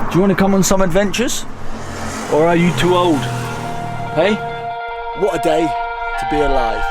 Do you want to come on some adventures? Or are you too old? Hey? What a day to be alive.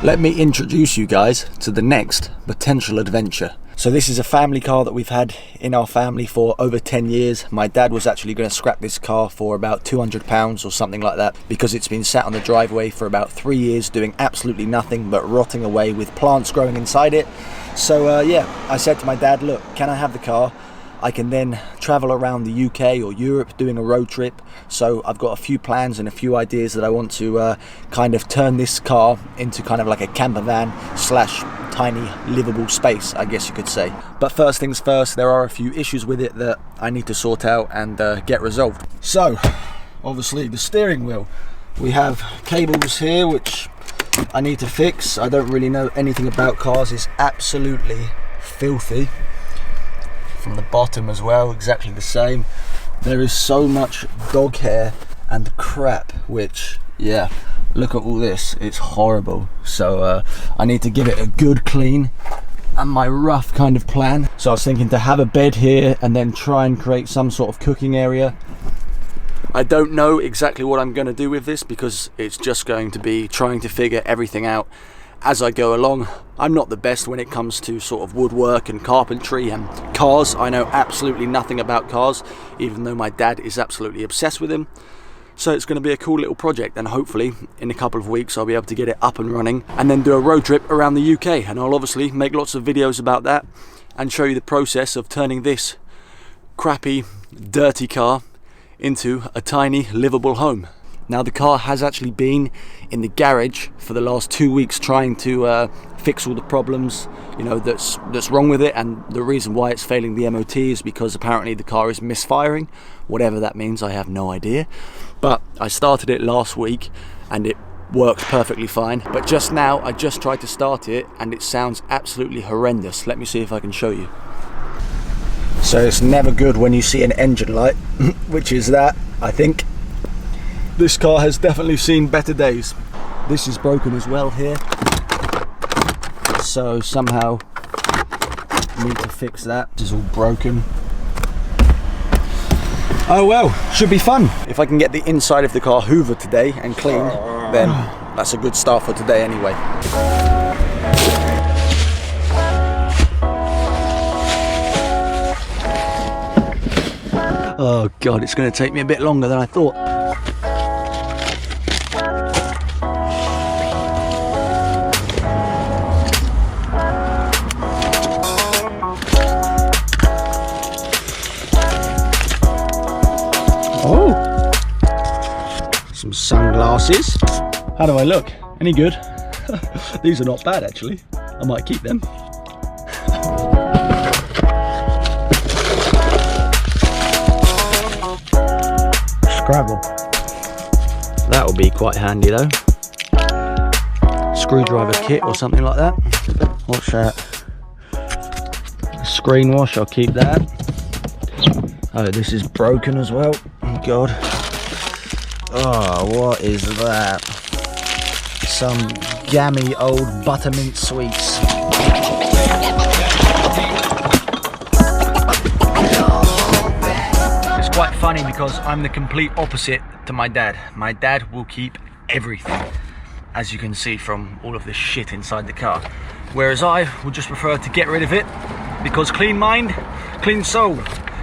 Let me introduce you guys to the next potential adventure. So this is a family car that we've had in our family for over 10 years. My dad was actually going to scrap this car for about £200 or something like that because it's been sat on the driveway for about 3 years doing absolutely nothing but rotting away with plants growing inside it. So yeah, I said to my dad, look, can I have the car? I can then travel around the UK or Europe doing a road trip. So I've got a few plans and a few ideas that I want to kind of turn this car into kind of like a camper van slash tiny livable space, I guess you could say. But first things first, there are a few issues with it that I need to sort out and get resolved. So obviously the steering wheel, we have cables here which I need to fix. I don't really know anything about cars. It's absolutely filthy. From the bottom as well, exactly the same. There is so much dog hair and crap, which, yeah, look at all this, it's horrible. So I need to give it a good clean, and my rough kind of plan. So I was thinking to have a bed here and then try and create some sort of cooking area. I don't know exactly what I'm going to do with this because it's just going to be trying to figure everything out as I go along. I'm not the best when it comes to sort of woodwork and carpentry and cars. I know absolutely nothing about cars, even though my dad is absolutely obsessed with them. So it's going to be a cool little project, and hopefully in a couple of weeks I'll be able to get it up and running and then do a road trip around the UK, and I'll obviously make lots of videos about that and show you the process of turning this crappy, dirty car into a tiny livable home. Now the car has actually been in the garage for the last 2 weeks trying to fix all the problems, you know, that's wrong with it, and the reason why it's failing the MOT is because apparently the car is misfiring. Whatever that means, I have no idea. But I started it last week and it worked perfectly fine. But just now I just tried to start it and it sounds absolutely horrendous. Let me see if I can show you. So it's never good when you see an engine light, which is that, I think. This car has definitely seen better days. This is broken as well here. So somehow I need to fix that. This is all broken. Oh well, should be fun. If I can get the inside of the car hoovered today and cleaned, then that's a good start for today anyway. Oh God, it's going to take me a bit longer than I thought. Oh, some sunglasses. How do I look? Any good? These are not bad actually. I might keep them. Scrabble. That will be quite handy though. Screwdriver kit or something like that. What's that? Screen wash, I'll keep that. Oh, this is broken as well. Oh God. Oh, what is that? Some gammy old buttermint sweets. It's quite funny because I'm the complete opposite to my dad. My dad will keep everything, as you can see from all of this shit inside the car. Whereas I would just prefer to get rid of it because clean mind, clean soul.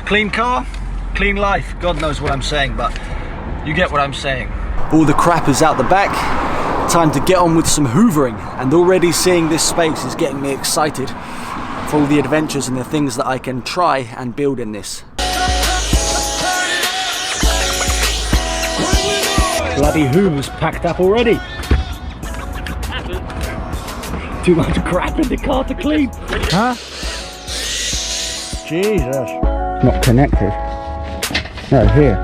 Clean car, clean life. God knows what I'm saying, but you get what I'm saying. All the crap is out the back. Time to get on with some hoovering, and already seeing this space is getting me excited for all the adventures and the things that I can try and build in this. Bloody Hoover's packed up already. Too much crap in the car to clean. Huh? Jesus. Not connected. No, here.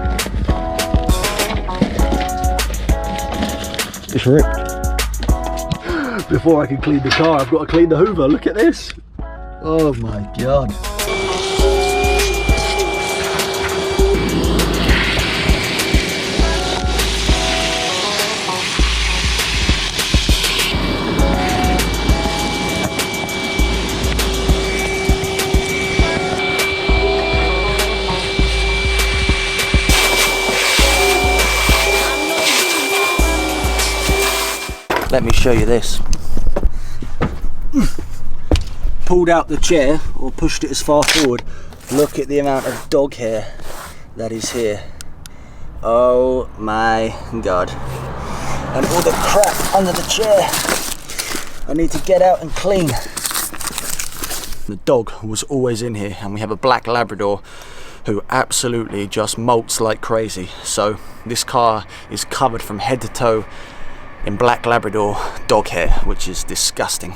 It's ripped. Before I can clean the car, I've got to clean the Hoover. Look at this. Oh my God. Let me show you this. Pulled out the chair, or pushed it as far forward. Look at the amount of dog hair that is here. Oh my god. And all the crap under the chair I need to get out and clean. The dog was always in here, and we have a black Labrador who absolutely just molts like crazy. So this car is covered from head to toe in black Labrador dog hair, which is disgusting.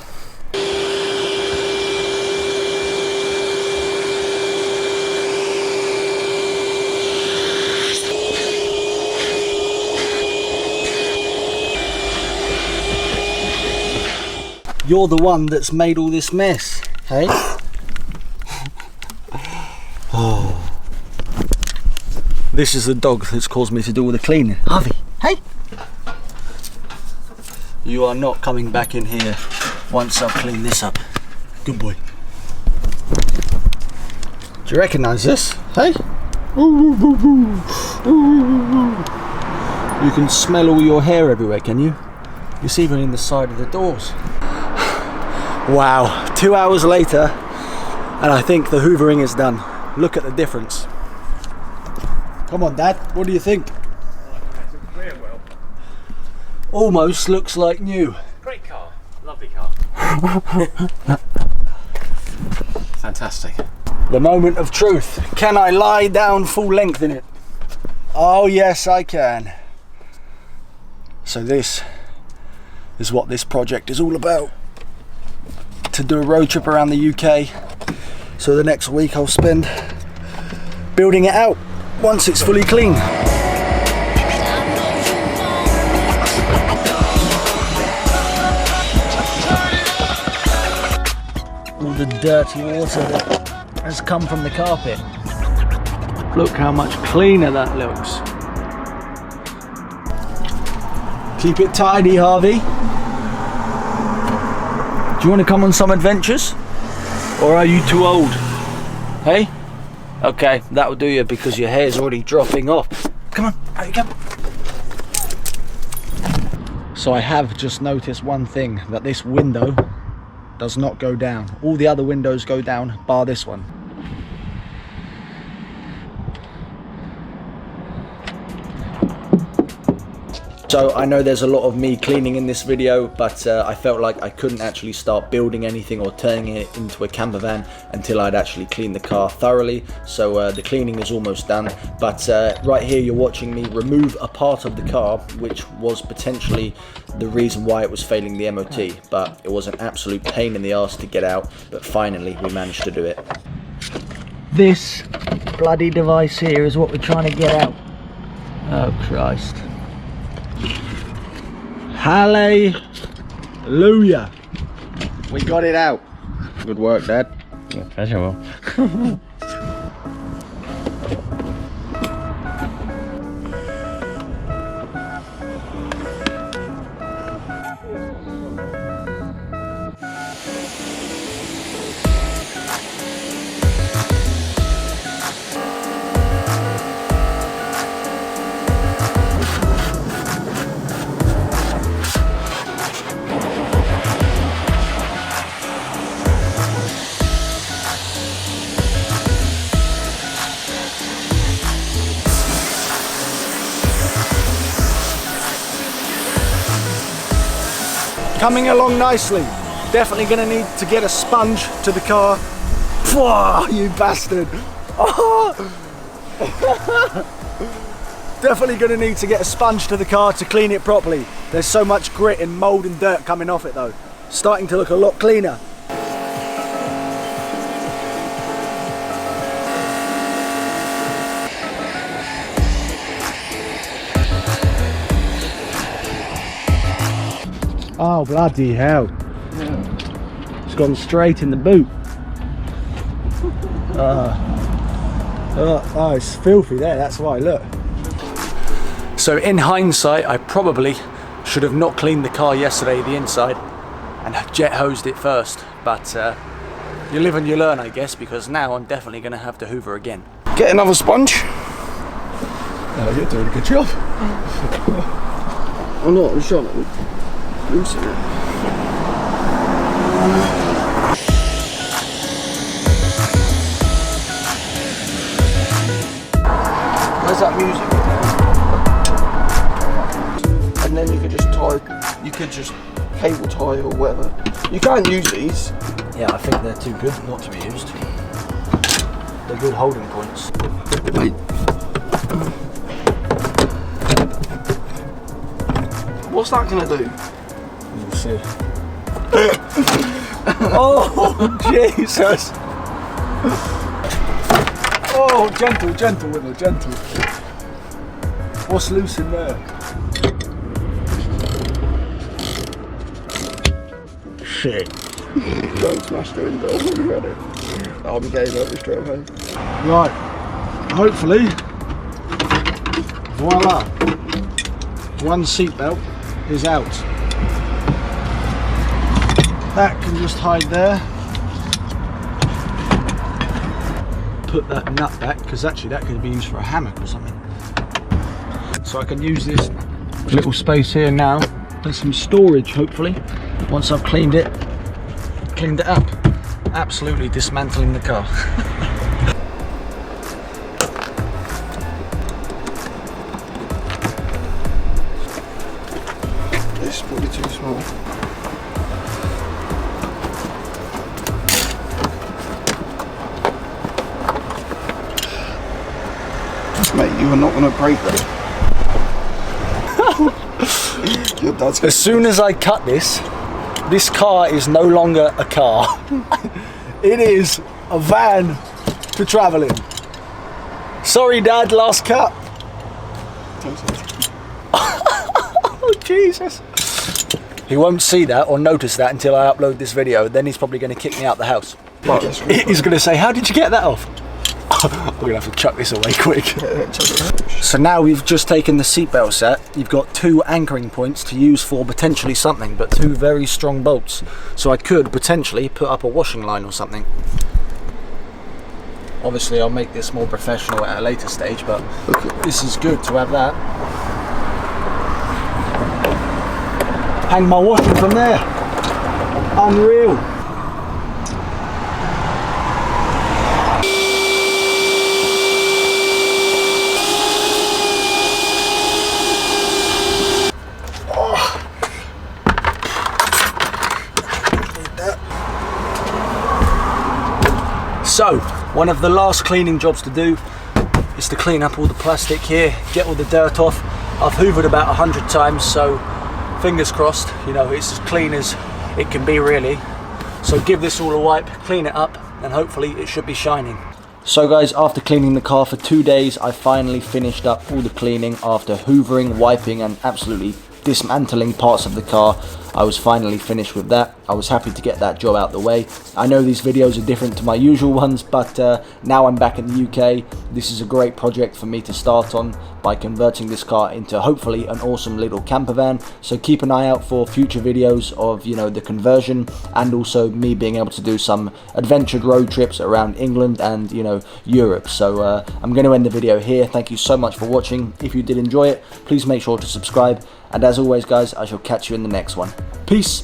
You're the one that's made all this mess, hey? Oh. This is the dog that's caused me to do all the cleaning. Harvey, hey! You are not coming back in here once I've cleaned this up. Good boy. Do you recognise this, hey? You can smell all your hair everywhere, can you? It's even in the side of the doors. Wow, 2 hours later, and I think the hoovering is done. Look at the difference. Come on, Dad, what do you think? Almost looks like new. Great car, lovely car. Fantastic. The moment of truth. Can I lie down full length in it? Oh yes, I can. So this is what this project is all about. To do a road trip around the UK. So the next week I'll spend building it out once it's fully clean. All the dirty water that has come from the carpet. Look how much cleaner that looks. Keep it tidy, Harvey. Do you want to come on some adventures? Or are you too old? Hey? Okay, that'll do you because your hair's already dropping off. Come on, out you come. So I have just noticed one thing, that this window does not go down. All the other windows go down, bar this one. So I know there's a lot of me cleaning in this video, but I felt like I couldn't actually start building anything or turning it into a camper van until I'd actually cleaned the car thoroughly. So the cleaning is almost done, but right here you're watching me remove a part of the car which was potentially the reason why it was failing the MOT, but it was an absolute pain in the arse to get out, but finally we managed to do it. This bloody device here is what we're trying to get out. Oh Christ. Hallelujah. We got it out. Good work, Dad. Yeah, pleasure, Will. Coming along nicely. Definitely gonna need to get a sponge to the car. Pwah, you bastard. Oh. Definitely gonna need to get a sponge to the car to clean it properly. There's so much grit and mold and dirt coming off it though. Starting to look a lot cleaner. Oh bloody hell. Yeah. It's gone straight in the boot. Oh, it's filthy there, that's why, look. So in hindsight, I probably should have not cleaned the car yesterday, the inside, and jet hosed it first. But you live and you learn, I guess, because now I'm definitely going to have to hoover again. Get another sponge. Oh, you're doing a good job. I'm not, I'm sure. loosen it. Where's that music? And then you could just tie, you could just cable tie or whatever. You can't use these. Yeah, I think they're too good not to be used. They're good holding points. Wait. What's that gonna do? We'll see. Oh, Jesus! Oh, gentle with her, gentle. What's loose in there? Shit. Don't smash the window when you're ready. I'll be game over straight away. Right, hopefully, voila, one seatbelt is out. That can just hide there. Put that nut back, because actually that could be used for a hammock or something. So I can use this little space here now for some storage, hopefully, once I've cleaned it up. Absolutely dismantling the car. This is probably too small. Mate, you are not going to break that. Your dad's As soon as I cut this car is no longer a car. It is a van to travel in. Sorry, Dad, last cut. Oh, Jesus. He won't see that or notice that until I upload this video. Then he's probably going to kick me out the house. He's going to say, how did you get that off? We're going to have to chuck this away quick. So now we've just taken the seatbelt set. You've got two anchoring points to use for potentially something, but two very strong bolts. So I could potentially put up a washing line or something. Obviously I'll make this more professional at a later stage, but this is good to have that. Hang my washing from there. Unreal. So, one of the last cleaning jobs to do is to clean up all the plastic here, get all the dirt off. I've hoovered about 100 times, so fingers crossed, you know, it's as clean as it can be really. So give this all a wipe, clean it up, and hopefully it should be shining. So guys, after cleaning the car for 2 days, I finally finished up all the cleaning after hoovering, wiping, and absolutely dismantling parts of the car. I was finally finished with that. I was happy to get that job out the way. I know these videos are different to my usual ones, but now I'm back in the UK. This is a great project for me to start on by converting this car into hopefully an awesome little camper van. So keep an eye out for future videos of, you know, the conversion, and also me being able to do some adventured road trips around England and, you know, Europe. So I'm going to end the video here. Thank you so much for watching. If you did enjoy it, please make sure to subscribe. And as always guys, I shall catch you in the next one. Peace.